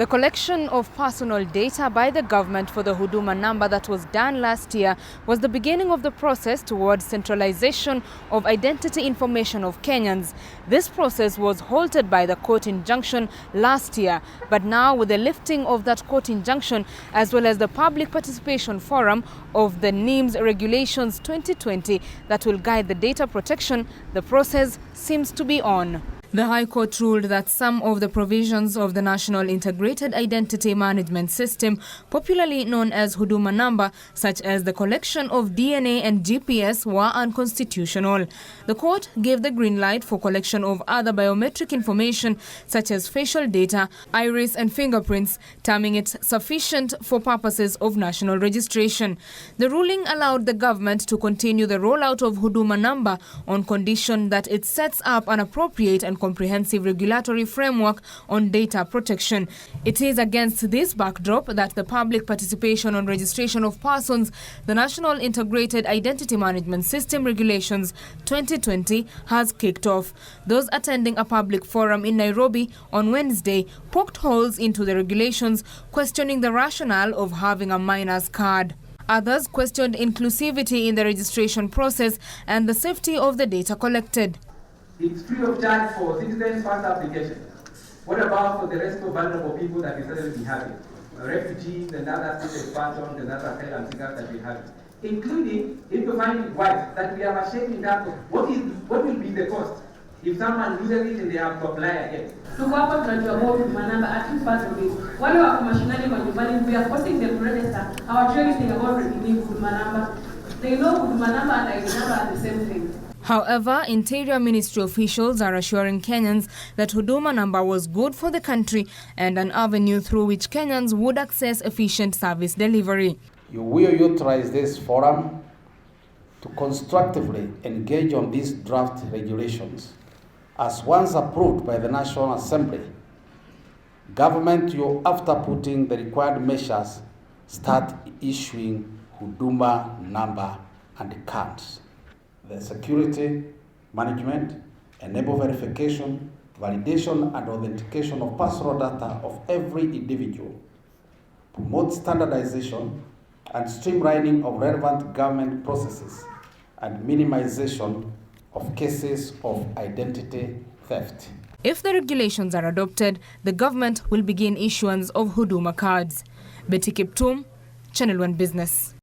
The collection of personal data by the government for the Huduma Namba that was done last year was the beginning of the process towards centralization of identity information of Kenyans. This process was halted by the court injunction last year, but now with the lifting of that court injunction as well as the public participation forum of the NIIMS Regulations 2020 that will guide the data protection, the process seems to be on. The High Court ruled that some of the provisions of the National Integrated Identity Management System, popularly known as Huduma Namba, such as the collection of DNA and GPS, were unconstitutional. The court gave the green light for collection of other biometric information, such as facial data, iris and fingerprints, terming it sufficient for purposes of national registration. The ruling allowed the government to continue the rollout of Huduma Namba on condition that it sets up an appropriate and comprehensive regulatory framework on data protection. It is against this backdrop that the public participation on registration of persons, the National Integrated Identity Management System Regulations 2020, has kicked off. Those attending a public forum in Nairobi on Wednesday poked holes into the regulations, questioning the rationale of having a minor's card. Others questioned inclusivity in the registration process and the safety of the data collected. It's free of charge for citizens' first application. What about for the rest of vulnerable people that we suddenly have? Refugees and other state expansions and other asylum seekers that we have, including if you find it wise that we are ashamed in that what will be the cost if someone loses it and they have to apply again. Tuko hapa tunajua Huduma Namba at least part of it. Wale wako mashinani kwa nyumbani, we are forcing them to register. Our training about renewing Huduma Namba. They know Huduma Namba and ID number are the same thing. However, Interior Ministry officials are assuring Kenyans that Huduma Namba was good for the country and an avenue through which Kenyans would access efficient service delivery. You will utilize this forum to constructively engage on these draft regulations. As once approved by the National Assembly, government will, after putting the required measures, start issuing Huduma Namba and Cards. The security management, enable verification, validation and authentication of personal data of every individual, promote standardization and streamlining of relevant government processes, and minimization of cases of identity theft. If the regulations are adopted, the government will begin issuance of Huduma cards. Betty Kiptum, Channel 1 Business.